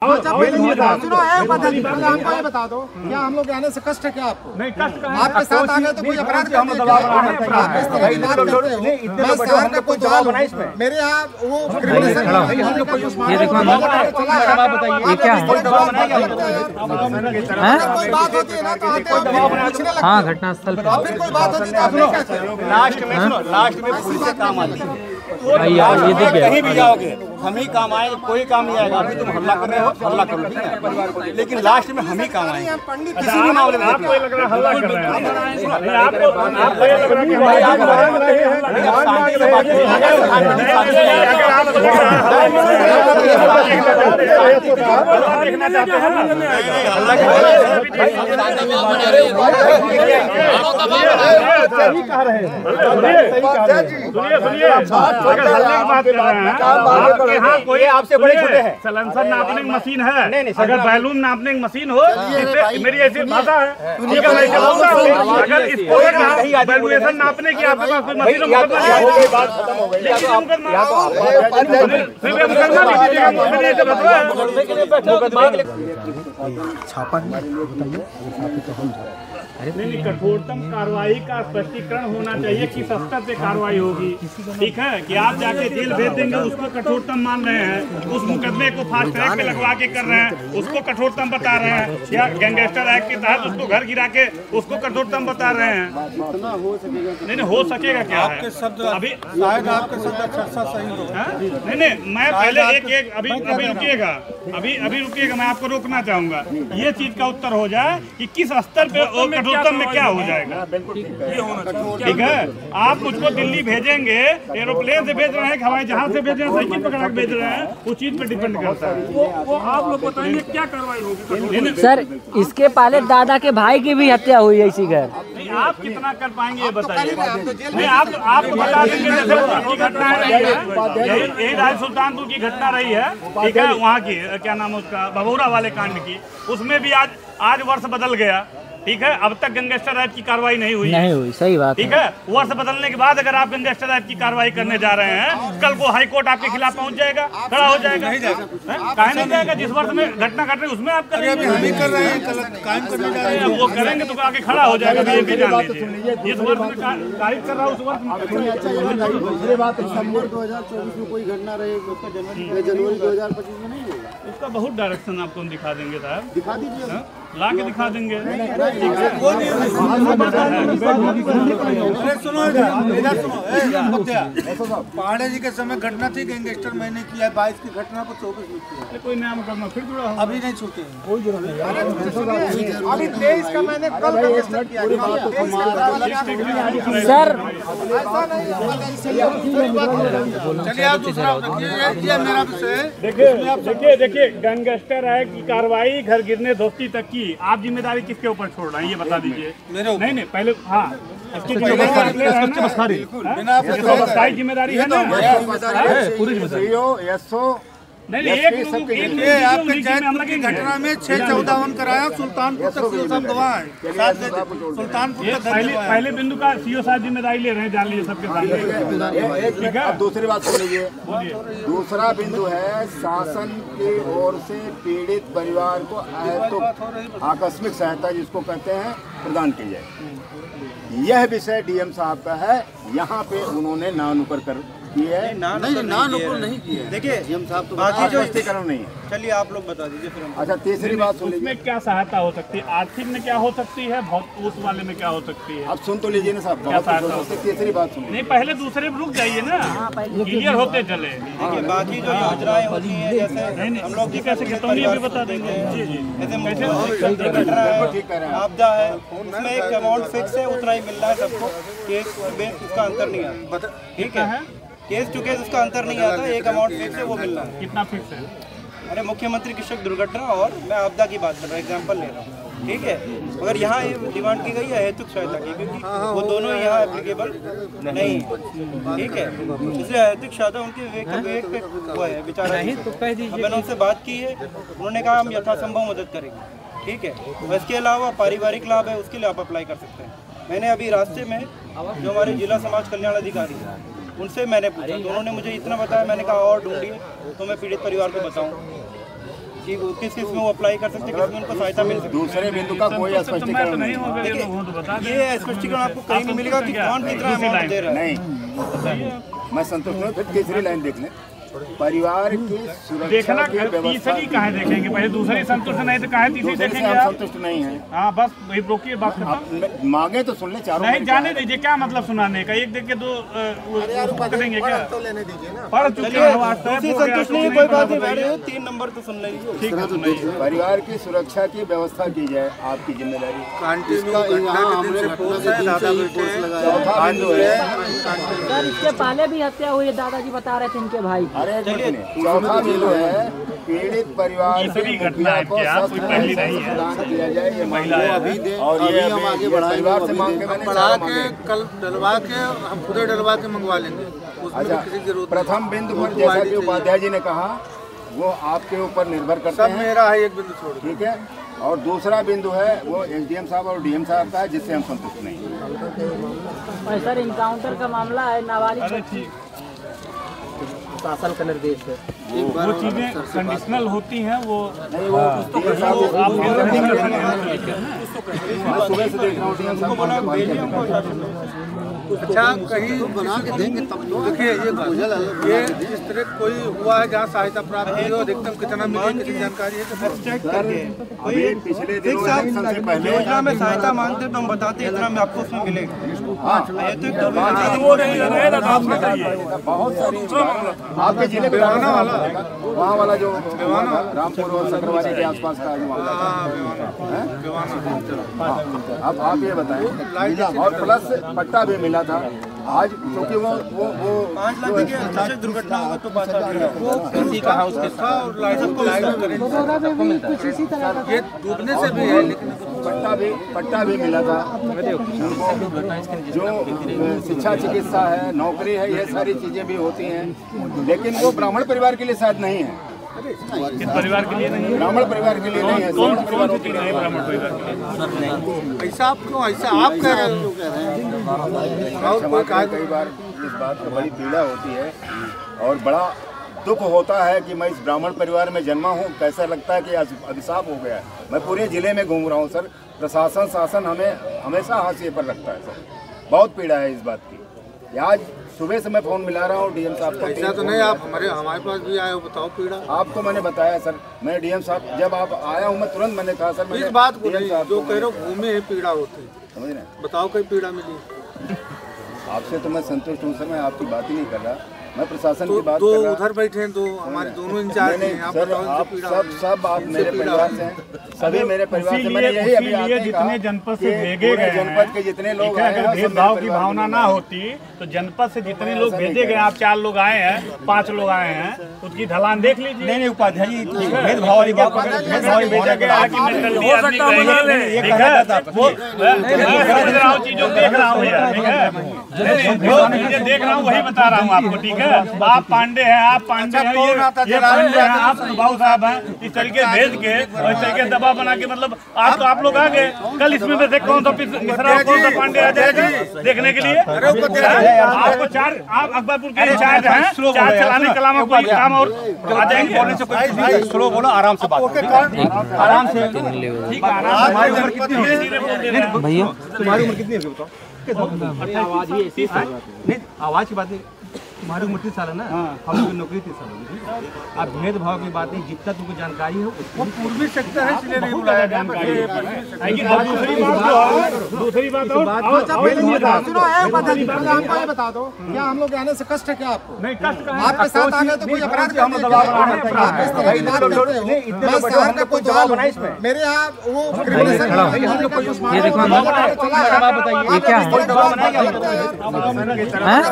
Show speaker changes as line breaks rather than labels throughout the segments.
सुनो एक बात हमको ये बता दो, क्या हम लोग आने से कष्ट है क्या आपको? नहीं कष्ट आपके साथ आ गए तो कोई अपराध करने के लिए आप इस तरह की बात करते हो। मैं शहर का कोई दवा मेरे यहाँ वो कोई बात होती है ना तो आते पूछने लगते।
हाँ, घटनास्थल पर
फिर कोई बात होती है
लास्ट में पुलिस से काम आती है।
ये देखिए
कहीं भी जाओगे हम ही काम आएंगे, कोई काम नहीं आएगा। अभी तुम हल्ला कर रहे हो, हल्ला करो, ठीक है, लेकिन लास्ट में हम ही काम आएंगे। किसी भी मामले में
आपको लग रहा है हल्ला कर रहे हैं, आपको ये लग रहा है कि
भाई आप शांति से बात
देखना चाहते हैं।
सही कह रहे हैं,
सुनिए अगर हल्ले की बात कर रहे हैं, आपके यहाँ कोई
आपसे बड़े छोटे हैं,
सलेंसर नापने की मशीन है, अगर बैलून नापने की मशीन हो, मेरी ऐसी भाषा है, अगर इसको बैलूनेशन नापने की आपके पास कोई मशीन नहीं, कठोरतम कार्रवाई का स्पष्टीकरण होना चाहिए कि स्तर पे कार्रवाई होगी। ठीक है कि आप जाके जेल भेज देंगे उसको कठोरतम मान रहे हैं, उस मुकदमे को फास्ट ट्रैक पे लगवा के कर रहे हैं उसको कठोरतम बता रहे हैं, या गैंगस्टर एक्ट के तहत उसको घर गिरा के उसको कठोरतम बता रहे हैं। नहीं हो सकेगा क्या है अभी
शायद आपके शब्द अच्छा सही हो।
नहीं मैं पहले एक अभी रुकिएगा, अभी रुकिएगा, मैं आपको रोकना चाहूंगा। ये चीज का उत्तर हो जाए कि किस स्तर पे कठोरतम में क्या हो जाएगा। ठीक है, आप मुझको दिल्ली भेजेंगे, एरोप्लेन से भेज रहे हैं, हवाई जहाज से भेज रहे हैं, साइकिल पकड़ा के भेज रहे हैं, उस चीज पे डिपेंड करता है। वो आप लोग बताएंगे क्या कार्रवाई होगी।
सर, इसके पहले दादा के भाई की भी हत्या हुई है इसी घर।
आप कितना कर पाएंगे ये बताइए। नहीं आप बता देंगे जैसे की घटना है, यही राय सुल्तानपुर की घटना रही है, ठीक है, वहाँ की क्या नाम है उसका, भभौरा वाले कांड की, उसमें भी आज वर्ष बदल गया। ठीक है, अब तक गैंगस्टर एक्ट की कार्रवाई नहीं हुई, सही बात। ठीक है, वर्ष बदलने के बाद अगर आप गैंगस्टर एक्ट की कार्रवाई करने जा रहे हैं, कल को हाई कोर्ट आपके खिलाफ पहुंच जाएगा, खड़ा हो जाएगा। काहे नहीं जाएगा? जिस वर्ष में घटना घट रही है उसमें आप करेंगे,
हम ही कर रहे हैं, कायम करने जा रहे हैं,
वो करेंगे तो आगे खड़ा हो जाएगा। ये भी जान लीजिए, जिस वर्ष में कारित कर रहा है उस वर्ष में।
दूसरी बात, दिसंबर 2024 में कोई घटना रही उसका जनवरी 2025 में नहीं होगा।
उसका बहुत डायरेक्शन आपको हम दिखा देंगे साहब,
दिखा दीजिए,
ला के दिखा देंगे।
पहाड़े जी के समय घटना थी, गैंगस्टर मैंने किया 22 की घटना को 24 में किया।
कोई नया मुकदमा फिर जुड़ा हो,
अभी नहीं छूटे, कोई जरूरत नहीं। अभी 23 का मैंने कल रजिस्टर किया।
सर
चलिए आप दूसरा ये मेरा विषय।
देखिए गैंगस्टर एक्ट की कार्रवाई घर गिरने धोती तक की आप जिम्मेदारी किसके ऊपर छोड़ रहे हैं ये बता दीजिए। नहीं पहले हाँ इसकी जिम्मेदारी है ना, पूरी जिम्मेदारी। नहीं
आपके जैतपुर की घटना में 6-14 कराया, सुल्तानपुर तक सीओ साहब गवाह है, सुल्तानपुर तक
पहले बिंदु का सीओ साहब जिम्मेदारी ले रहे हैं, जान लीजिए सबके सामने। ठीक है,
अब दूसरी बात सुन लीजिए। दूसरा बिंदु है शासन की ओर से पीड़ित परिवार को आकस्मिक सहायता जिसको कहते हैं प्रदान की जाए। यह विषय डीएम साहब का है, यहाँ पे उन्होंने नानुकर कर
नहीं नानुकुल नहीं किए।
देखिए डीएम साहब तो स्पष्टीकरण नहीं है।
चलिए आप लोग बता दीजिए फिर हम।
अच्छा तीसरी बात सुन लीजिए,
उसमें क्या सहायता हो सकती है, आर्थिक में क्या हो सकती है, उस वाले में क्या हो सकती है।
अब सुन तो लीजिए ना साहब, तीसरी बात सुन।
नहीं पहले दूसरे में रुक जाइए ना, क्लियर होते चले।
बाकी जो योजनाएं होती हैं जैसे हम लोग
जी कैसे खतौनी अभी बता देंगे। जी
आपदा है उसमें एक अमाउंट फिक्स है, उतना ही मिल रहा है सबको, उसका अंतर नहीं आता। ठीक है, केस टू केस उसका अंतर नहीं आता, एक अमाउंट फिक्स है वो मिल रहा है।
कितना फिक्स है?
अरे मुख्यमंत्री कृषक दुर्घटना और मैं आपदा की बात कर रहा हूँ, एग्जांपल ले रहा हूँ। ठीक है, मगर यहाँ ये डिमांड की गई है हेतुक सहायता की, क्योंकि वो दोनों यहाँ एप्लीकेबल नहीं। ठीक है, इसलिए हेतुक सहायता उनके विवेक पे हुआ है बेचारा। मैंने उनसे बात की है, उन्होंने कहा हम यथासंभव मदद करेंगे। ठीक है, और इसके अलावा पारिवारिक लाभ है उसके लिए आप अप्लाई कर सकते हैं। मैंने अभी रास्ते में जो हमारे जिला समाज कल्याण अधिकारी हैं उनसे मैंने पूछा तो उन्होंने मुझे इतना बताया, मैंने कहा और ढूंढिए तो मैं पीड़ित परिवार को बताऊं। कि किस किस में वो अप्लाई कर सकते हैं, किस में उनको सहायता मिल सकती
दूसरे बिंदु का कोई स्पष्टीकरण नहीं
है। ये स्पष्टीकरण आपको कहीं नहीं मिलेगा कि कौन कितना अमाउंट दे रहा है।
नहीं, मैं संतुष्ट हूँ। फिर तीसरी लाइन देख लें, परिवार की सुरक्षा
देखना
की व्यवस्था।
तीसरी कहाँ देखेंगे, पहले दूसरी संतुष्ट नहीं तो कहाँ तीसरी
दूसरे से
देखेंगे
हम
आप?
संतुष्ट नहीं हैं।
हाँ बस वही रोकिए बात खत्म।
आप मांगे तो सुन ले, चारों
नहीं
मेरे
जाने
क्या है।
दीजिए, क्या मतलब सुनाने का, एक देख के दो करेंगे क्या?
तो लेने दीजिए ना।
पढ़ चुके
चलिए,
हो आज
दूसरी संतुष्ट नहीं है, कोई बात नहीं, बैठे 3 नंबर तो सुन लीजिए।
ठीक है सुनाइए।
परिवार की सुरक्षा की व्यवस्था की जाए, आपकी जिम्मेदारी। चौथा बिंदु है,
सर इसके पहले भी हत्या हुई है, दादाजी बता रहे थे इनके भाई।
अरे एक मिनट नहीं, चौथा बिंदु है पीड़ित परिवार की
तीसरी घटना है
को
क्या?
सख्त
कोई पहली नहीं है।
प्रदान किया जाए, ये
महिला है।
और ये हम आगे परिवार से मांग के मैंने
बढ़ा
चार
के
मांगे।
कल डलवा के हम खुद डलवा के मंगवा लेंगे, उसमें
अच्छा,
किसी की जरूरत
प्रथम बिंदु पर जैसा कि उपाध्याय जी ने कहा, वो आपके ऊपर निर्भर करते
सब
हैं,
मेरा है, एक बिंदु छोड़।
ठीक है। और दूसरा बिंदु है वो एसडीएम साहब और डीएम साहब का है, जिससे हम संतुष्ट नहीं हैं।
और सर इनकाउंटर का मामला है, नाबालिग शासन का निर्देश है।
वो चीजें कंडीशनल होती हैं, वो
नहीं, वो डीएम साहब मैं सुबह से देख रहा हूँ, डीएम साहब
अच्छा कहीं बना के देंगे तब तो। देखिए ये इस तरह कोई हुआ है जहाँ सहायता प्राप्त हुई हो, अधिकतम कितना मिले, कितनी जानकारी है तो
अभी पिछले दिनों इलेक्शन से पहले
योजना में सहायता मांगते तो हम बताते हैं इतना में आपको उसमें मिलेगा।
बहुत सारी आपके जिले में वहाँ वाला जो रामपुर और सकरवानी के आसपास का जो मामला था। अब आप ये बताएं, और प्लस पट्टा भी मिला था आज, क्योंकि वो
5 लाख की आर्थिक दुर्घटना होगा तो 5 लाख वो
कहा उसके साथ और लाइट ये डूबने से भी है, लेकिन
पट्टा भी मिला था जो शिक्षा चिकित्सा है, नौकरी है, ये सारी चीजें भी होती हैं, लेकिन वो ब्राह्मण परिवार के लिए शायद नहीं है।
किस परिवार के लिए नहीं?
ब्राह्मण परिवार के लिए नहीं है।
कौन सी चीज नहीं ब्राह्मण परिवार के लिए?
ऐसा आप क्यों, ऐसा आप कह रहे हो?
कई बार इस बात को बड़ी पीड़ा होती है और बड़ा दुख होता है कि मैं इस ब्राह्मण परिवार में जन्मा हूँ। कैसा लगता है कि अभिशाप हो गया है। मैं पूरे जिले में घूम रहा हूँ सर, प्रशासन शासन हमें हमेशा हाशिए पर रखता है सर। बहुत पीड़ा है इस बात की। आज सुबह से मैं फोन मिला रहा हूँ डीएम साहब को।
ऐसा तो नहीं, आप हमारे पास भी आए हो, बताओ पीड़ा।
आपको मैंने बताया सर, मैं डीएम साहब जब आप आया हूँ मैं तुरंत मैंने कहा सर
इस बात को नहीं, जो कह रहे हो घूमे है पीड़ा होती है,
समझ रहे,
बताओ कोई पीड़ा मिली?
आपसे तो मैं संतुष्ट हूँ सर, मैं आपकी बात ही नहीं कर रहा, मैं प्रशासन की बात
तो
कर रहा।
उधर बैठे हैं, तो हमारे दोनों इंचार्ज हैं, आप
सर,
बताओ इनसे
आप
पीड़ा
सब आप मेरे परिवार से हैं, सभी मेरे परिवार से। मैंने यही अभी आते ही कहा
जितने जनपद से
कि
भेजे
पूरे
गए
जनपद के जितने लोग आए हैं,
अगर
सब मेरे
भेदभाव की
परिवार
भावना
के
ना
लोग
होती तो जनपद से जितने लोग भेजे गए, आप 4 लोग आए हैं, 5 लोग आए हैं, उसकी ढलान देख लीजिए।
नहीं उपाध्याय जी, भेदभाव वाली बात
भेदभाव भेजा गया है कि मेंटली आदमी कहेंगे, ठीक है? वो मैं समझ रहा हूँ, चीजों देख रहा हूँ भैया, ठीक है? जो चीजें देख रहा हूँ वही बता रहा हूँ आपको, ठीक है? आप पांडे हैं, आप पांडे हैं, ये पांडे हैं, आप बाबू साहब हैं, इस तरीके भेज के और इस तरीके दबाव बना के, मतलब आप लोग आ गए। कल इसमें से कौन सा मिश्रा और कौन सा पांडे आ जाएगा देखने के लिए? आपको 4 आप अकबरपुर के इंचार्ज हैं, 4 चलाने कलामा कोई काम और आ जाएंगे।
बोलने से कोई स्लो बोलो, आराम से बात आराम से।
ठीक है, हमारी उम्र कितनी है
भैया? तुम्हारी उम्र कितनी है बताओ?
आवाज भी ऐसी है।
नहीं, आवाज की बात नहीं, तुम्हारी उम्र 30 साल है ना, हम लोग की नौकरी 30 साल होगी। आप भेदभाव की बात नहीं, जितना तुमको जानकारी हो
वो पूर्वी सेक्टर है, इसलिए नहीं बुलाया गया।
दूसरी बात और
हमको ये बता दो, क्या हम लोग आने से कष्ट है क्या आपको?
नहीं, कष्ट
आपके साथ आ गए तो कोई अपराध कर दिया क्या? आप इस तरह की बात करते हो। मैं शहर का कोई जवाब मेरे यहाँ वो क्रिमिनल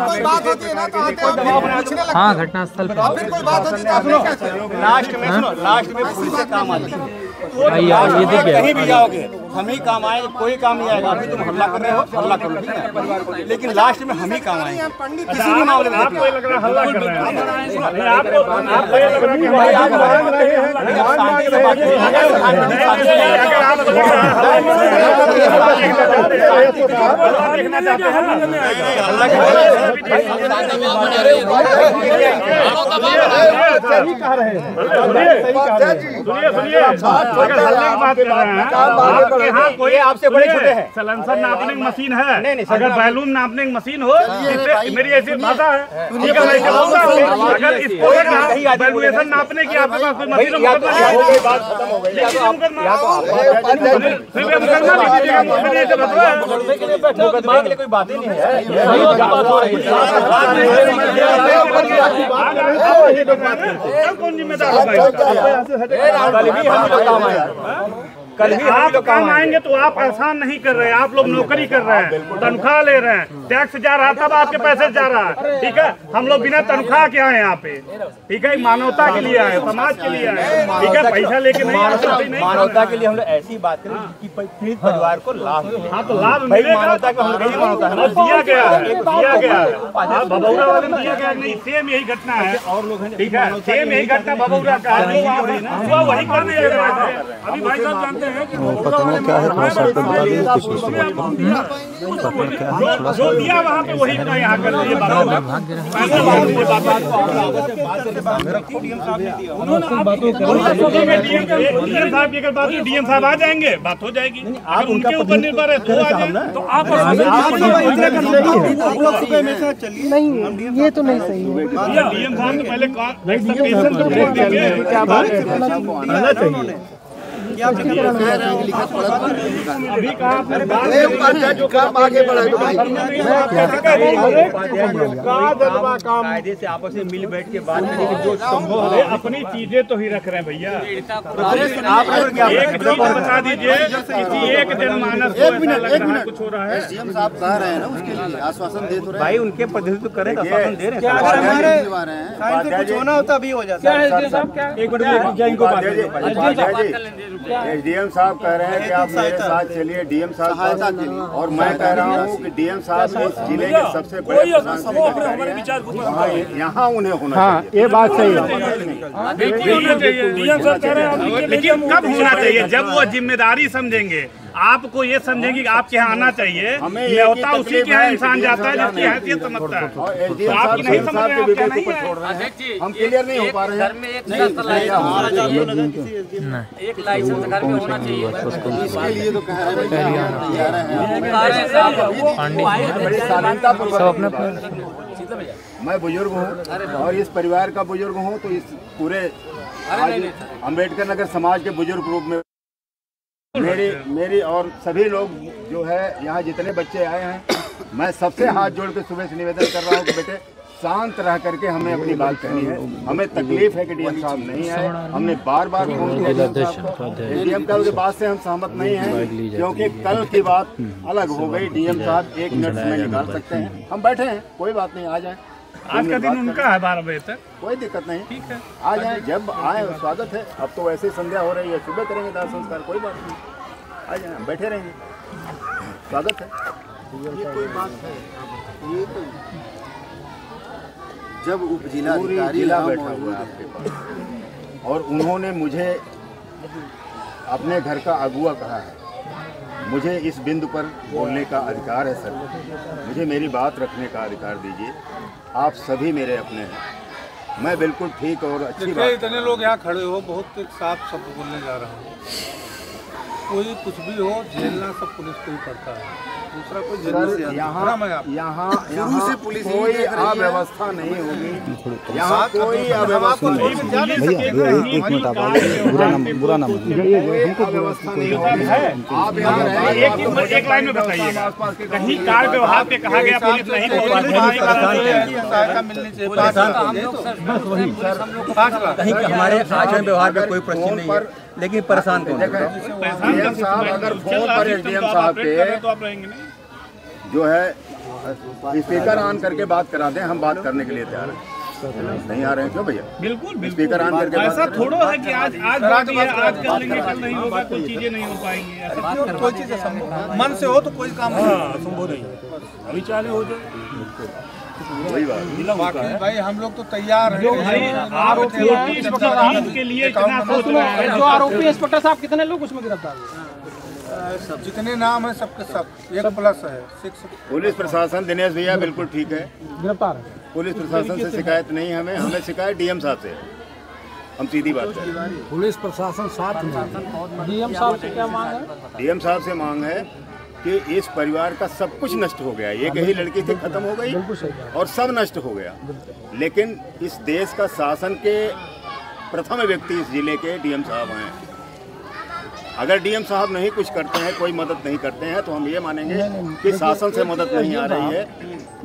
कोई बात होती है ना तो आते हो पूछने लगते हैं।
हाँ, घटनास्थल पर
फिर कोई बात होती है तो आपने क्या चाहिए?
लास्ट में सुनो, लास्ट में पुलिस से काम आती है। कहीं भी जाओगे हम ही काम आएंगे, कोई काम नहीं आएगा। अभी तुम हल्ला कर रहे हो, हल्ला करो, ठीक है, लेकिन लास्ट में हम ही काम आएंगे। किसी भी मामले में
आपको लग रहा है हल्ला कर रहे हैं, आपको ये लग रहा है कि हमारी आग बढ़ रही है।
शांति से बात करिए।
देखना चाहते हैं सुनिए, अगर हल्ले की बात कर रहे हैं, आपके यहाँ कोई आपसे बड़े छोटे हैं सलेंसर नापने की मशीन है? अगर बैलून नापने की मशीन हो, मेरी ऐसी भाषा है, ठीक है, मैं कहूँगा अगर इसको बैलूनेशन नापने की आपके पास कोई मशीन
कोई बात ही नहीं है।
कौन जिम्मेदार होगा? कल भी आप काम आएंगे तो आप एहसान नहीं कर रहे हैं, आप लोग नौकरी कर रहे हैं, तनख्वाह ले रहे हैं, टैक्स जा रहा है तब आपके पैसे जा रहा है, ठीक है। हम लोग बिना तनख्वाह के आए यहाँ पे, ठीक है, मानवता के लिए आए, समाज के लिए आए, ठीक है, पैसा लेके नहीं।
मानवता के लिए हम लोग ऐसी बात करें कि पीड़ित परिवार को लाभ मिले।
हाँ, तो लाभ मानवता का दिया गया है, भभौरा वाले में दिया गया नहीं। सेम यही घटना है और लोग, ठीक है, सेम यही घटना भभौरा का है, वही कर दिया गया है। अभी भाई साहब जानते हैं कि जो दिया वहाँ पे वही यहाँ कर दिया। डीएम साहब आ जाएंगे, बात हो जाएगी। अगर उनके ऊपर निर्भर है तो आ जाए, तो आप
नहीं, ये तो नहीं सही है।
डीएम साहब ने पहले क्या बात है, अभी कहा
कायदे से आपस में मिल बैठ के बात करेंगे जो संभव है।
अपनी चीजें तो ही रख रहे हैं भैया। आप एक चीज बता दीजिए, किसी एक जनमानस को कुछ हो रहा है,
सीएम साहब कह रहे हैं ना, उसके लिए आश्वासन दे तो रहे हैं।
भाई उनके पद्धति तो करें, आश्वासन दे रहे हैं।
अगर हमारे कुछ होना होता अभी हो जाता है।
एक
डीएम साहब कह रहे हैं कि आप मेरे साथ चलिए डीएम साहब सहायता के लिए, और मैं कह रहा हूँ कि डीएम साहब इस जिले के सबसे बड़े यहाँ उन्हें होना चाहिए।
ये बात सही है,
लेकिन कब होना चाहिए? जब वो जिम्मेदारी समझेंगे, आपको ये समझेंगे कि आपके यहाँ आना चाहिए, न्योता उसी के यहाँ इंसान जाता है जिसकी हैसियत समझता है। तो आपकी नहीं समझ रहे, आप क्या नहीं है?
हम क्लियर नहीं हो पा रहे हैं।
एक लाइसेंस घर में होना चाहिए।
इसके लिए तो कह रहे हैं। मैं बुजुर्ग हूँ और इस परिवार का बुजुर्ग हूँ, तो इस पूरे अम्बेडकर नगर समाज के बुजुर्ग रूप में मेरी और सभी लोग जो है यहाँ जितने बच्चे आए हैं, मैं सबसे हाथ जोड़ के सुबह से निवेदन कर रहा हूँ कि बेटे शांत रह करके हमें अपनी बात कहनी है। हमें तकलीफ है कि डीएम साहब नहीं आए, हमने बार बार फोन किया डीएम साहब की बात से हम सहमत नहीं हैं, क्योंकि कल की बात अलग हो गई। डीएम साहब 1 मिनट समय निकाल सकते हैं, हम बैठे हैं, कोई बात नहीं, आ जाए।
आज का दिन उनका है 12 बजे तक,
कोई दिक्कत नहीं, ठीक है, आ जाए, जब आए स्वागत है। अब तो वैसे संध्या हो रही है, सुबह करेंगे दाह संस्कार, कोई बात नहीं, आ जाए, बैठे रहेंगे, स्वागत है।
ये कोई बात है, ये तो जब उप जिलाधिकारी
जिला बैठा हुआ है आपके पास और उन्होंने मुझे अपने घर का अगुआ कहा है, मुझे इस बिंदु पर बोलने का अधिकार है सर, मुझे मेरी बात रखने का अधिकार दीजिए। आप सभी मेरे अपने हैं, मैं बिल्कुल ठीक और अच्छी बात।
इतने लोग यहाँ खड़े हो, बहुत एक साफ शब्द बोलने जा रहा हूँ। कोई कुछ भी हो, झेलना सब पुलिस को ही पड़ता है, दूसरा कोई यहाँ शुरू से पुलिस
कोई अव्यवस्था नहीं होगी, यहाँ कोई अव्यवस्था नहीं होगी। आप यहाँ
एक लाइन में बताइए, कहीं कार व्यवहार पे कहा गया पुलिस नहीं
सहायता मिलनी चाहिए,
कहीं हमारे आचरण व्यवहार पे कोई प्रश्न नहीं है, लेकिन परेशान कौन है?
डीएम साहब अगर फोन पर डीएम साहब के
तो आप रहेंगे नहीं।
जो है स्पीकर ऑन करके बात करा दें, हम बात करने के लिए तैयार हैं। नहीं आ रहे हैं क्यों भैया?
बिल्कुल
स्पीकर ऑन करके बात
ऐसा
करें।
थोड़ा है कि आज बात है, आज कर लेंगे, कल नहीं होगा, कुछ चीजें नहीं हो पाएंगी। ऐसा
कोई चीज़ मन से हो तो कोई काम
संभव नहीं है। अभी चालू हो जाए
वही बात।
बाकी भाई हम लोग तो तैयार हैं।
आरोपी के लिए इतना सोच रहे हैं।
जो आरोपी इंस्पेक्टर साहब कितने लोग उसमें गिरफ्तार हुए?
जितने नाम है सबके सब 1+ है 6।
पुलिस प्रशासन दिनेश भैया बिल्कुल ठीक है,
गिरफ्तार है।
पुलिस प्रशासन से शिकायत नहीं है हमें शिकायत डीएम साहब से। हम सीधी बात करें,
पुलिस प्रशासन साथ में। डीएम साहब से क्या मांग है?
डीएम साहब से मांग है कि इस परिवार का सब कुछ नष्ट हो गया। एक ही लड़की थी, खत्म हो गई और सब नष्ट हो गया। लेकिन इस देश का शासन के प्रथम व्यक्ति इस जिले के डीएम साहब हैं। अगर डीएम साहब नहीं कुछ करते हैं, कोई मदद नहीं करते हैं, तो हम ये मानेंगे कि शासन से मदद नहीं आ रही है,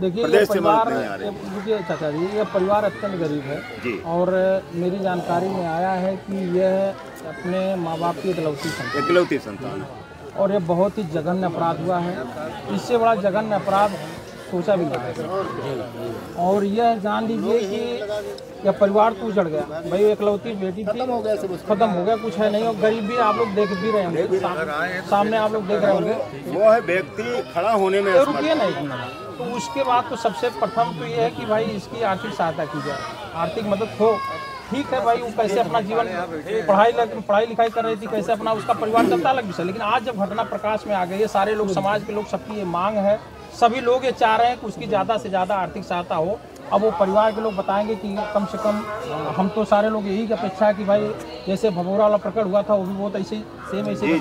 प्रदेश से मदद नहीं आ रही है।
देखिए चाचा जी, ये परिवार अत्यंत गरीब है
जी।
और मेरी जानकारी में आया है कि यह अपने माँ बाप की
इकलौती संतान है
और ये बहुत ही जघन्य अपराध हुआ है। इससे बड़ा जघन्य अपराध सोचा भी नहीं। और यह जान लीजिए कि यह परिवार तो उजड़ गया। भाई इकलौती बेटी थी, खत्म हो गया, कुछ है नहीं। और गरीब भी आप लोग देख भी रहे होंगे, सामने आप लोग देख रहे होंगे।
वो है व्यक्ति खड़ा होने में
रुकिए नहीं, तो उसके बाद तो सबसे प्रथम तो ये है कि भाई इसकी आर्थिक सहायता की जाए, आर्थिक मदद हो। ठीक है भाई, वो कैसे अपना जीवन पढ़ाई लिखाई कर रही थी, कैसे अपना उसका परिवार चलता अलग विषय। लेकिन आज जब घटना प्रकाश में आ गई है, सारे लोग, समाज के लोग, सबकी ये मांग है, सभी लोग ये चाह रहे हैं कि उसकी ज़्यादा से ज़्यादा आर्थिक सहायता हो। अब वो परिवार के लोग बताएंगे कि कम से कम हम तो सारे लोग यही की अपेक्षा है कि भाई जैसे भभौरा वाला प्रकट हुआ था, वो भी बहुत ऐसे सेम ऐसे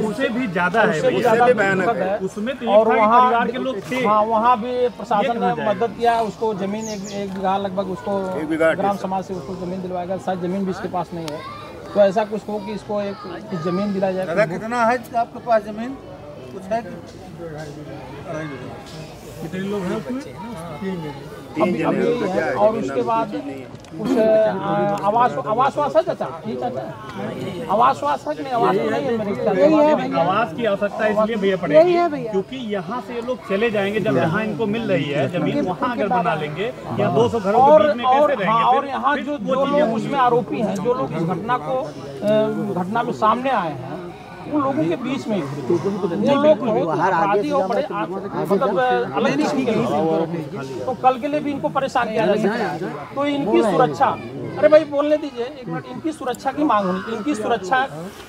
उससे भी ज़्यादा है, उसमें तो
और वहाँ
परिवार के लोग थे।
हाँ, वहाँ भी प्रशासन ने मदद किया। उसको जमीन एक बीघा लगभग उसको ग्राम समाज से उसको जमीन दिलवाएगा। शायद जमीन भी इसके पास नहीं है, तो ऐसा कुछ हो कि इसको एक जमीन दिला जाए।
दादा कितना है आपके पास जमीन? कुछ है?
कितने लोग हैं उसमें?
अभी है। और उसके बाद कुछ आवास वास है चाचा? ठीक है, आवास वास है कि नहीं? आवास नहीं है मेरे ख्याल।
आवास की आवश्यकता इसलिए भैया पड़ेगी क्योंकि यहाँ से ये लोग चले जाएंगे। जब यहाँ इनको मिल रही है जमीन, वहाँ अगर बना लेंगे या 200 घरों के बीच में कैसे रहेंगे?
और यहाँ जो लोग उसमें आरोपी हैं, जो लोग इस घटना में सामने आए हैं, उन लोगों के बीच में वो लोग बहुत अपराधी और बड़े मतलब अलग किस्म के लोग, तो कल के लिए भी इनको परेशान किया जा सकता है। तो इनकी सुरक्षा, अरे भाई बोलने दीजिए एक मिनट, इनकी सुरक्षा की मांग होनी, इनकी सुरक्षा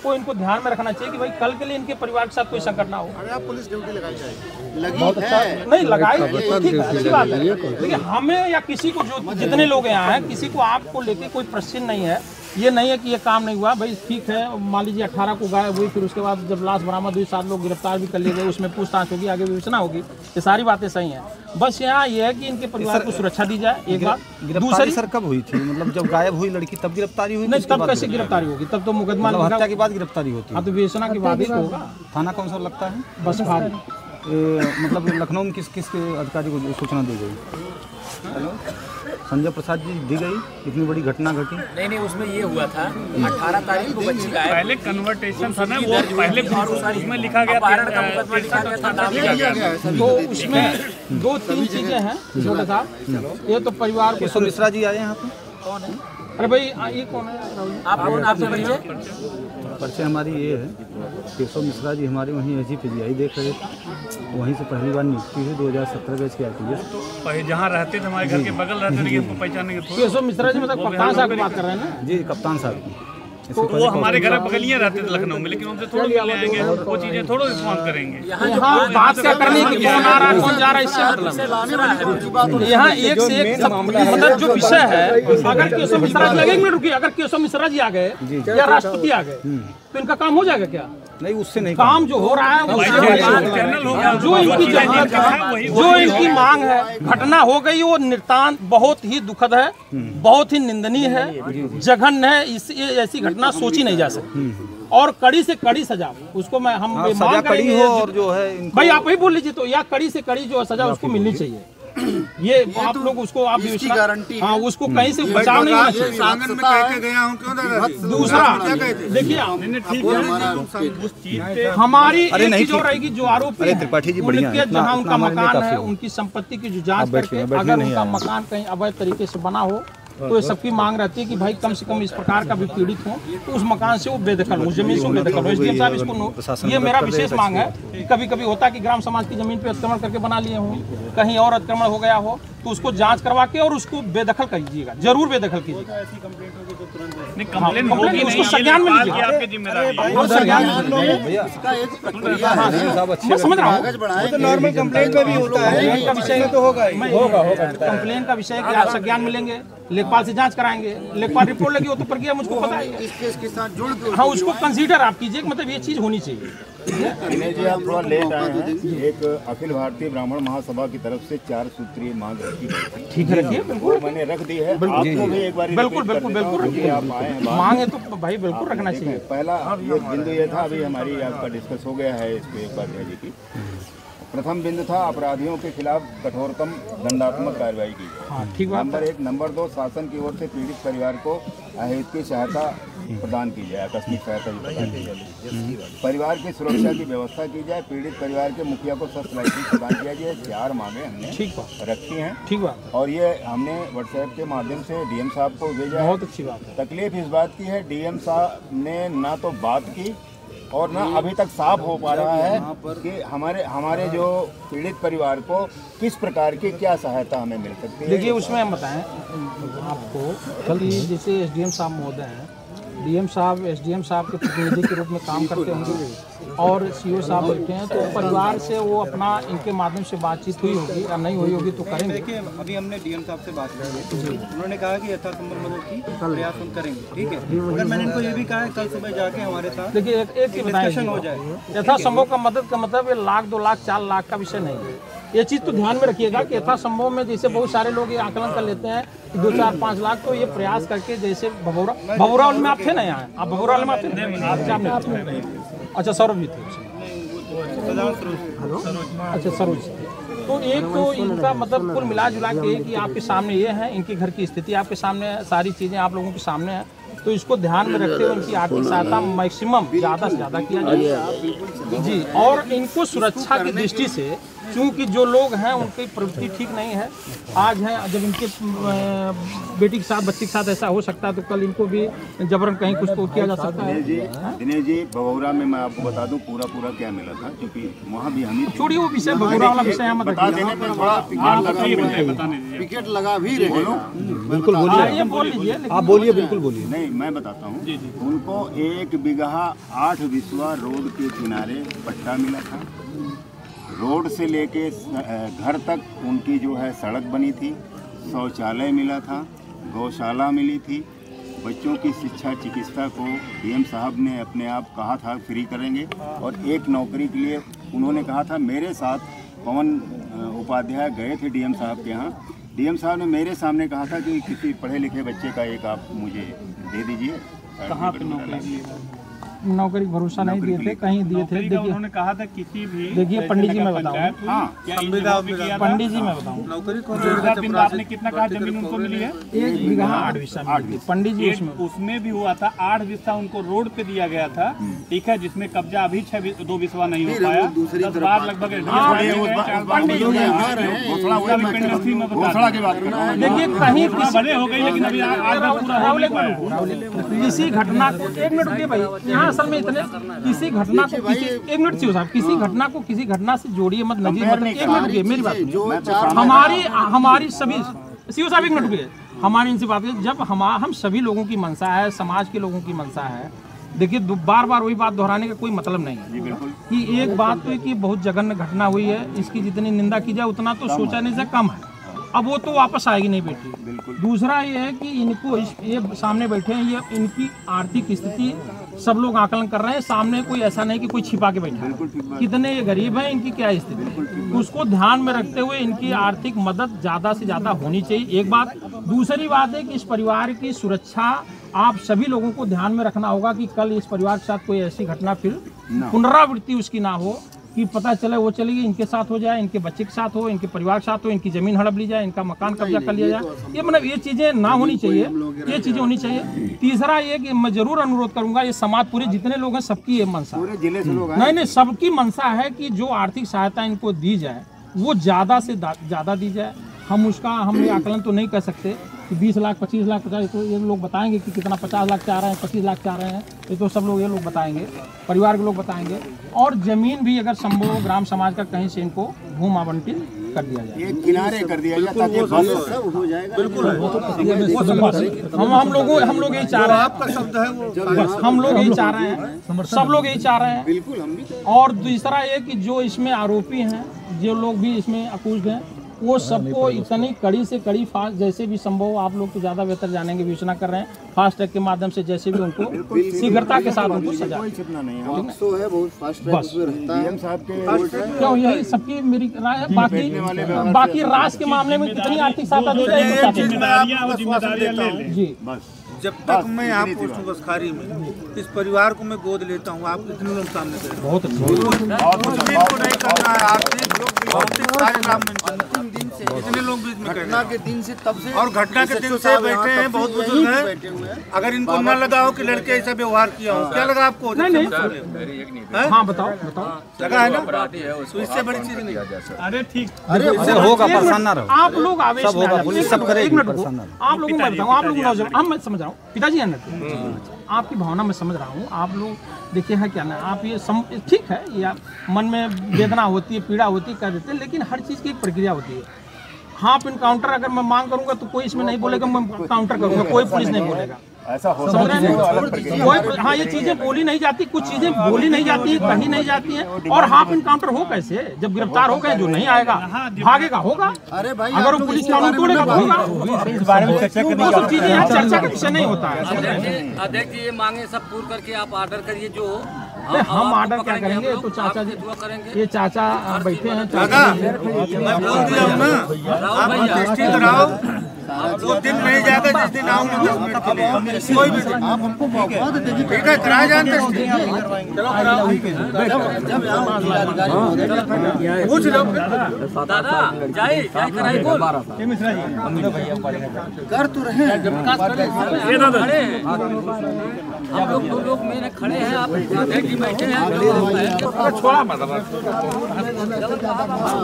को इनको ध्यान में रखना चाहिए कि भाई कल के लिए इनके परिवार के साथ कोई संकट ना हो।
पुलिस ड्यूटी लगाई जाए,
बहुत अच्छा नहीं लगाई, ठीक है, अच्छी बात है। लेकिन हमें या किसी को, जो जितने लोग यहाँ हैं, किसी को आपको लेके कोई प्रश्न नहीं है। ये नहीं है कि ये काम नहीं हुआ भाई, ठीक है। मान लीजिए 18 को गायब हुई, फिर उसके बाद जब लाश बरामद हुई, 7 लोग गिरफ्तार भी कर लिए गए, उसमें पूछताछ होगी, आगे विवेचना होगी। ये सारी बातें सही हैं। बस यहाँ ये है कि इनके परिवार को सुरक्षा दी जाए, एक बात। दूसरी
सर कब हुई थी? मतलब जब गायब हुई लड़की तब गिरफ्तारी हुई?
नहीं, तब कैसे गिरफ्तारी होगी? तब तो मुकदमा
हत्या के बाद गिरफ्तारी होती है।
हाँ, तो विवेचना के बाद ही होगा।
थाना कौन सा लगता है?
बस
मतलब लखनऊ में किस अधिकारी को सूचना दी गई? हेलो, संजय प्रसाद जी दी गई? इतनी बड़ी घटना घटी?
नहीं, उसमें ये हुआ था 18 तारीख को बच्ची गायब।
पहले कन्वर्टेशन था ना, वो पहले उसमें लिखा गया था।
तो उसमें 2-3 चीजें हैं छोटे साहब। ये तो परिवार को।
केशव मिश्रा जी आए यहाँ पे?
कौन है?
अरे भाई ये कौन है?
आप कौन? आपसे परिचय?
परिचय हमारी ये है, केशव मिश्रा जी हमारे वहीं SGPGI देख रहे थे। वहीं से पहली बार नियुक्ति हुई 2017 बैच के RTS।
जहाँ रहते थे, हमारे घर के बगल रहते थे, पहचानेंगे।
केशव मिश्रा जी मतलब कप्तान साहब की बात कर रहे हैं ना?
जी, कप्तान साहब की।
तो वो हमारे घर बगलियाँ रहते थे लखनऊ में, लेकिन उनसे थोड़ा मिलने आएंगे, वो चीज़ें थोड़ा रिस्पॉन्स करेंगे।
यहाँ बात क्या करनी है कि कौन आ रहा है कौन जा रहा है, इससे मतलब यहाँ एक से एक मतलब जो विषय है। अगर केशव मिश्रा जी, एक मिनट रुकिए, अगर केशव मिश्रा जी आ गए या राष्ट्रपति आ गए तो इनका काम हो जाएगा क्या?
नहीं, उससे नहीं।
काम जो हो रहा है जो इनकी मांग है, घटना हो गई, वो नितांत बहुत ही दुखद है, बहुत ही निंदनीय है, जघन्य है। ऐसी घटना सोची नहीं जा सकती और कड़ी से कड़ी सजा उसको हम
सजा कड़ी हो। और जो है
भाई आप ही बोल लीजिए, तो या कड़ी से कड़ी जो सजा उसको मिलनी चाहिए। ये आप लोग उसको आप गारंटी, हाँ उसको कहीं से बचाव नहीं होना चाहिए।
आंगन में कह के गया हूँ क्यों दादाजी?
दूसरा देखिए हमारी एक चीज और रहेगी, जो आरोपी उनके जहाँ उनका मकान है, उनकी संपत्ति की जो जांच करके अगर उनका मकान कहीं अवैध तरीके से बना हो तो ये सबकी मांग रहती है कि भाई कम से कम इस प्रकार का भी पीड़ित हो तो उस मकान से वो बेदखल हो, जमीन से बेदखल हो। एसडीएम साहब इसको, ये मेरा विशेष मांग है। कभी कभी होता है कि ग्राम समाज की जमीन पे अतिक्रमण करके बना लिए हों, कहीं और अतिक्रमण हो गया हो, तो उसको जांच करवा के और उसको बेदखल कीजिएगा, जरूर बेदखल कीजिएगा। उसको संज्ञान में लीजिएगा, मैं समझ रहा हूँ
नॉर्मल कंप्लेंट में भी होता है,
का विषय तो होगा कंप्लेन का विषय कि आप संज्ञान मिलेंगे, लेखपाल से जांच कराएंगे, लेखपाल रिपोर्ट लगी हो तो प्रक्रिया मुझको पता है।
इस केस के साथ जुड़ के
हाँ उसको कंसीडर आप कीजिए, मतलब ये चीज होनी चाहिए।
दिनेश जी आप थोड़ा लेट आए हैं। एक अखिल भारतीय ब्राह्मण महासभा की तरफ से 4 सूत्रीय मांग रखी गई थी,
ठीक है रखिए, बिल्कुल
मैंने रख दी है, आपको भी एक बार
बिल्कुल बिल्कुल बिल्कुल रखिए।
आप आए हैं,
मांग है तो भाई बिल्कुल रखना चाहिए।
पहला ये बिंदु ये था, अभी हमारी आपका डिस्कस हो गया है इस पे एक बार जी की। प्रथम बिंदु था अपराधियों के खिलाफ कठोरतम दंडात्मक कार्रवाई की जाए।
ठीक बात।
नंबर 1। नंबर 2 शासन की ओर से पीड़ित परिवार को अहेतुकी सहायता प्रदान की जाए, आकस्मिक सहायता प्रदान की जाए। परिवार की सुरक्षा की व्यवस्था की जाए, पीड़ित परिवार के मुखिया को सख्त लाइसेंस प्रदान किया जाए। 4 मांगे हमने रखी हैं,
ठीक बात,
और ये हमने व्हाट्सएप के माध्यम से डीएम साहब को भेजा है।
बहुत अच्छी बात है।
तकलीफ इस बात की है, डीएम साहब ने ना तो बात की और ना अभी तक साफ हो पा रहा है कि हमारे जो पीड़ित परिवार को किस प्रकार की क्या सहायता हमें मिल सकती है।
देखिए उसमें हम बताएं आपको कल जैसे एसडीएम साहब महोदय हैं, डीएम साहब एसडीएम साहब के प्रतिनिधि के रूप में काम करते होंगे और सीओ साहब बैठे हैं, तो परिवार से वो अपना इनके माध्यम से बातचीत हुई होगी या नहीं हुई होगी तो करेंगे।
देखिए अभी हमने डीएम साहब से बात की, उन्होंने कहा कि यथासंभव मदद की प्रयास हम करेंगे, ठीक है। अगर मैंने इनको ये भी कहा है कल सुबह जाके हमारे साथ
देखिए एक डिस्कशन हो जाए। यथासंभव का मदद का मतलब ये 1 लाख 2 लाख 4 लाख का विषय नहीं है। ये चीज़ तो ध्यान में रखिएगा कि यथासंभव में जैसे बहुत सारे लोग ये आकलन कर लेते हैं कि 2 4 5 लाख, तो ये प्रयास करके जैसे भभौरा में आप थे ना, यहाँ आप भभौरा में आप थे, अच्छा सौरभ जी थे, अच्छा सरोज। तो एक तो इनका मतलब कुल मिला जुला के कि आपके सामने ये है, इनके घर की स्थिति आपके सामने है, सारी चीज़ें आप लोगों के सामने है, तो इसको ध्यान में रखते हुए उनकी आर्थिक सहायता मैक्सिमम ज़्यादा से ज़्यादा किया जाए जी। और इनको सुरक्षा की दृष्टि से, क्योंकि जो लोग हैं उनकी प्रवृत्ति ठीक नहीं है, आज है जब इनके बेटी के साथ बच्चे के साथ ऐसा हो सकता है तो कल इनको भी जबरन कहीं कुछ तो किया जा सकता है।
दिनेश जी भभौरा में मैं आपको बता दूं पूरा क्या मिला था, क्योंकि वहाँ भी हम
छोड़िए वो विषय भभौरा वाला विषय हम
विकेट लगा भी रहे।
बिल्कुल बोलिए,
बोल लीजिए,
आप बोलिए, बिल्कुल बोलिए।
नहीं मैं बताता हूँ, उनको 1 बीघा 8 बिस्वा रोड के किनारे पट्टा मिला था। रोड से लेके घर तक उनकी जो है सड़क बनी थी, शौचालय मिला था, गौशाला मिली थी, बच्चों की शिक्षा चिकित्सा को डीएम साहब ने अपने आप कहा था फ्री करेंगे, और एक नौकरी के लिए उन्होंने कहा था। मेरे साथ पवन उपाध्याय गए थे डीएम साहब के यहाँ, डीएम साहब ने मेरे सामने कहा था कि किसी पढ़े लिखे बच्चे का एक आप मुझे दे दीजिए।
कहाँ पे नौकरी भरोसा नहीं दिए थे, कहीं दिए थे। देखिए
उन्होंने कहा था किसी भी,
देखिए पंडित जी मैं बताऊँ, पंडित जी मैं बताऊँ,
आपने कितना कहा जमीन उनको मिली है?
1 बीघा 8 बिस्सा पंडित जी
उसमें भी हुआ था 8 बिस्सा उनको रोड पे दिया गया था, ठीक है, जिसमें कब्जा अभी 2 बिस्वा नहीं हो पाया। 10 बार लगभग
देखिए कहीं
बड़े हो गई, लेकिन अभी
किसी घटना को 1 मिनट रुकिए भाई, यहाँ असल में इतने किसी घटना को 1 मिनट सीओ साहब, किसी घटना को किसी घटना से जोड़िए मत, नजीर मत। 1 मिनट रुकिए, मेरी बात हमारी सभी सीओ साहब 1 मिनट रुकिए, हमारी इनसे बात है। जब हम सभी लोगों की मंशा है, समाज के लोगों की मंशा है, देखिए बार बार वही बात दोहराने का कोई मतलब नहीं है कि एक बात तो है कि बहुत जघन्य घटना हुई है, इसकी जितनी निंदा की जाए उतना तो सोचने से कम है। अब वो तो वापस आएगी नहीं बेटी। दूसरा ये है कि इनको ये सामने बैठे हैं, ये इनकी आर्थिक स्थिति सब लोग आकलन कर रहे हैं, सामने कोई ऐसा नहीं कि कोई छिपा के बैठा है। कितने ये गरीब हैं, इनकी क्या स्थिति है, उसको ध्यान में रखते हुए इनकी आर्थिक मदद ज़्यादा से ज़्यादा होनी चाहिए, एक बात। दूसरी बात है कि इस परिवार की सुरक्षा आप सभी लोगों को ध्यान में रखना होगा कि कल इस परिवार के साथ कोई ऐसी घटना फिर पुनरावृत्ति उसकी ना हो। कि पता चले वो चली गई, इनके साथ हो जाए, इनके बच्चे के साथ हो, इनके परिवार के साथ हो, इनकी जमीन हड़प ली जाए, इनका मकान कब्जा कर लिया जाए। ये मतलब ये चीज़ें ना होनी चाहिए, ये चीज़ें होनी चाहिए। तीसरा ये कि मैं जरूर अनुरोध करूंगा, ये समाज पूरे जितने लोग हैं सबकी ये मनसा,
पूरे जिले से लोग
नहीं सबकी मनसा है कि जो आर्थिक सहायता इनको दी जाए वो ज़्यादा से ज़्यादा दी जाए। हम ये आकलन तो नहीं कर सकते कि 20 लाख 25 लाख 50, तो ये लोग बताएंगे कि कितना 50 लाख चाह रहे हैं, 25 लाख चाह रहे हैं, ये तो सब लोग ये लोग बताएंगे, परिवार के लोग बताएंगे। और जमीन भी अगर संभव ग्राम समाज का कहीं से इनको भूमि आवंटित कर दिया जाए,
एक किनारे कर दिया जाए ताकि सब हो जाएगा। बिल्कुल
हम लोग यही चाह रहे हैं, आपका शब्द है वो, हम लोग यही चाह रहे हैं, सब लोग यही चाह रहे हैं।
बिल्कुल हम भी।
और दूसरा ये कि जो इसमें आरोपी हैं, जो लोग भी इसमें अक्यूज्ड हैं, वो सबको इतनी कड़ी से कड़ी फास्ट, जैसे भी संभव, आप लोग तो ज़्यादा बेहतर जानेंगे, विवेचना कर रहे हैं, फास्ट ट्रैक के माध्यम से जैसे भी उनको शीघ्रता के साथ उनको सजा
है बहुत फास्ट ट्रैक
क्यों, यही सबकी मेरी राय है। बाकी रास के मामले में कितनी आर्थिक सहायता दी जाएगी जी।
जब तक मैं यहाँ पहुँचूँ बसखारी में, इस परिवार को मैं गोद लेता हूँ, आप इतने लोग सामने करें।
बहुत अच्छा
को नहीं करना है, आर्थिक सारे काम इतने लोग बीच में घटना के दिन से तब से, और घटना के दिन से बैठे हैं, बहुत बुजुर्ग हैं। अगर इनको न लगा हो कि लड़के ऐसा व्यवहार किया हो, क्या लगा आपको?
हाँ बताओ
लगा है ना, तो इससे बड़ी चीज नहीं।
अरे ठीक,
अरे होगा, परेशान ना रहो,
आप लोग आवेश में
सब करेंगे,
आप लोगों को बताऊँ, आप लोग हम मैं समझ रहा हूँ, पिताजी आपकी भावना मैं समझ रहा हूँ। आप लोग देखिए है क्या ना, आप ये ठीक है, ये मन में वेदना होती है, पीड़ा होती है, कर देते हैं, लेकिन हर चीज़ की एक प्रक्रिया होती है। हाँ इनकाउंटर अगर मैं मांग करूंगा तो कोई इसमें नहीं बोलेगा मैं काउंटर करूंगा, कोई पुलिस नहीं बोलेगा,
ऐसा हो
समझ रहे हैं? कोई हाँ ये चीजें बोली नहीं जाती, कुछ चीजें बोली नहीं जाती, कही नहीं जाती हैं। और हाफ इनकाउंटर हो कैसे, जब गिरफ्तार हो गए, जो नहीं आएगा भागेगा होगा,
अरे भाई
अगर वो पुलिस कानून तोड़ेगा तो होगा।
इस बारे में चर्चा करनी
वो सब चीजें यहाँ चर्चा का विषय नहीं होता है।
अध्यक्ष जी, ये मांगे सब पूर्ण करके आप ऑर्डर करिए। जो
हम ऑर्डर क्या करेंगे, तो चाचा जी, ये चाचा बैठे हैं, चाचा
मैं बोल दिया हूँ ना, आप रजिस्ट्री कराओ, 2 दिन नहीं जाएगा, जिस दिन आऊंगा 10 मिनट के लिए, कोई भी दिन आप हमको ठीक है, करा जानते पूछ लो
दादा, जाए कराई बोल
कर तो रहे हैं।
हम लोग 2 लोग मेरे खड़े हैं, आप बैठे हैं,
छोड़ा